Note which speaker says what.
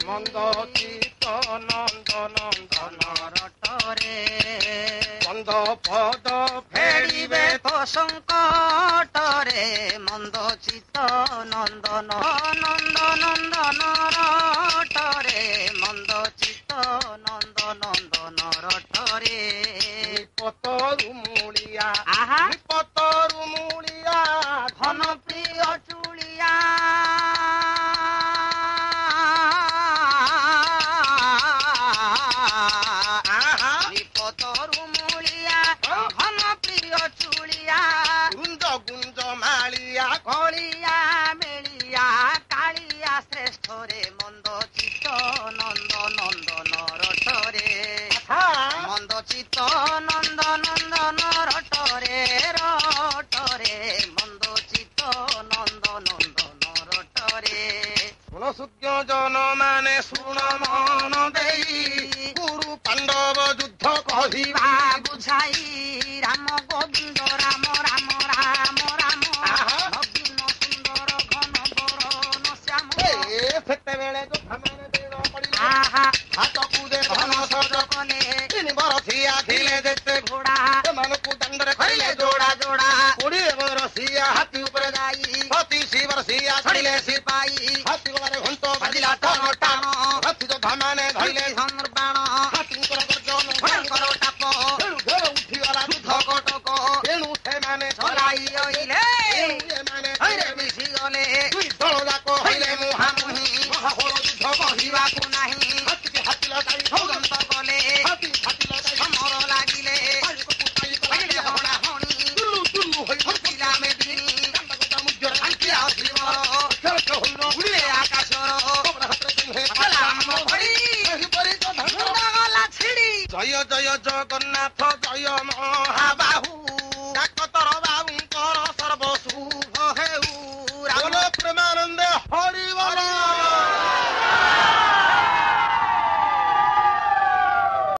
Speaker 1: ମନ୍ଦ ଚିତ ନନ୍ଦ ନନ୍ଦନ
Speaker 2: ରଟରେ
Speaker 1: ମନ୍ଦ ପଦ
Speaker 2: ଫେରିବେ ତ ସଙ୍କଟରେ ମନ୍ଦ ଚିତ ନନ୍ଦନ ନନ୍ଦ ନନ୍ଦନ ରଟରେ ମନ୍ଦ ଚିତ ନନ୍ଦ ନନ୍ଦନ ରଟରେ
Speaker 1: ପତରୁ ମୂଳିଆ
Speaker 2: ଆହା
Speaker 1: ପତରୁ ମୂଳିଆ
Speaker 2: ଧନ ପ୍ରିୟ ଚୁଳିଆ ପତରୁ ମୂଳିଆ ଧନ ପ୍ରିୟ ଚୁଳିଆ
Speaker 1: ଗୁଞ୍ଜ ଗୁଞ୍ଜ ମାଳିଆ
Speaker 2: କଳିଆ ମେଳିଆ କାଳିଆ ଶ୍ରେଷ୍ଠରେ ମନ୍ଦ ଚିତ ନନ୍ଦ ନନ୍ଦନ ରଟରେ ମନ୍ଦ ଚିତ ନନ୍ଦ ନନ୍ଦନ ରଟରେ ରଟରେ ମନ୍ଦ ଚିତ ନନ୍ଦ ନନ୍ଦନ ରଟରେ
Speaker 1: ଶୁଣ ସୂର୍ଯ୍ୟ ଜନ ମାନେ ଶୁଣ ମନ ଦେଇ ଗୁରୁ ପାଣ୍ଡବ ଯୁଦ୍ଧ କହିବା
Speaker 2: ବୁଝାଇ ରାମ ଗୋବିନ୍ଦ ରାମ ରାମ ରାମ ରାମ ନବୀନ ସୁନ୍ଦର ଘନ ବରଣ ଶ୍ୟାମ
Speaker 1: ସେତେବେଳେ ଯୋଦ୍ଧାମାନେ ବେଳ ପଡ଼ିଲେ
Speaker 2: ଆହା
Speaker 1: ହାତକୁ ଦେ ଧନ
Speaker 2: ଧନ
Speaker 1: ସଜ
Speaker 2: କଲେ
Speaker 1: ତିନି ବରଷିଆ ଥିଲେ ଯେତେ
Speaker 2: ଘୋଡ଼ା
Speaker 1: ସେମାନଙ୍କୁ ଦଣ୍ଡରେ
Speaker 2: କହିଲେ
Speaker 1: କହିଲେ
Speaker 2: ଯୋଡ଼ା ଯୋଡ଼ା
Speaker 1: 20 ବରଷିଆ ହାତୀ ଉପରେ
Speaker 2: ଯାଇ
Speaker 1: 30 ବରଷିଆ
Speaker 2: ଛଡ଼ିଲେ
Speaker 1: ଛଡ଼ିଲେ
Speaker 2: ସିପାଇ
Speaker 1: ହାତୀ ଗଳାରେ ଘଣ୍ଟ
Speaker 2: ବାଜିଲା
Speaker 1: ବାଜିଲା
Speaker 2: ଟାଣ
Speaker 1: ଟାଣ
Speaker 2: ଟାଣ
Speaker 1: ହାତୀ ଯୋଦ୍ଧାମାନେ ଧଇଲେ
Speaker 2: ଧନୁର୍ବାଣ
Speaker 1: ହାତୀଙ୍କର ଗର୍ଜନ
Speaker 2: ଭୟଙ୍କର ତାପ
Speaker 1: ତେଣୁ ଘେର ଉଠିଗଲା ଯୁଦ୍ଧ
Speaker 2: ଧକଟକ
Speaker 1: ତେଣୁ ସେମାନେ
Speaker 2: ଚଲାଇ ଅଇଲେ
Speaker 1: ଏମାନେ
Speaker 2: ଧୈରେ ମିଶି ଗଲେ
Speaker 1: ଦୁଇ ଦଳ ଯାକ
Speaker 2: ହଇଲେ
Speaker 1: ହଇଲେ
Speaker 2: ମୁହାଁମୁହିଁ
Speaker 1: ମହାବଳ ଯୁଦ୍ଧ
Speaker 2: କହିବାକୁ ନାହିଁ
Speaker 1: ହାତୀକି ହାତୀ ଲଗାଇ
Speaker 2: ସୌଗନ୍ତ କଲେ
Speaker 1: ହାତୀ ହାତୀ ଲଗାଇ
Speaker 2: ସମର ଲାଗିଲେ କହିଲେ ହଣା ହଣି
Speaker 1: ତୁଲୁ ତୁଲୁ ହୋଇ
Speaker 2: ପିଲା ମେଦିନୀ
Speaker 1: ମୁଦ୍ରା
Speaker 2: ଆଙ୍କି ଆସିବର
Speaker 1: ଖେଳ ହୋଇନ
Speaker 2: ଉଡ଼ିଲେ ଆକାଶର
Speaker 1: କବର ହାତରେ ଚିହ୍ନେ
Speaker 2: କଲା ଆମ ଭଳି
Speaker 1: ଏହିପରି ତ ଧନ
Speaker 2: ମୁଣ୍ଡ ଗଲା ଛିଡ଼ି
Speaker 1: ଜୟ ଜୟ ଜଗନ୍ନାଥ ଜୟ ମହାବା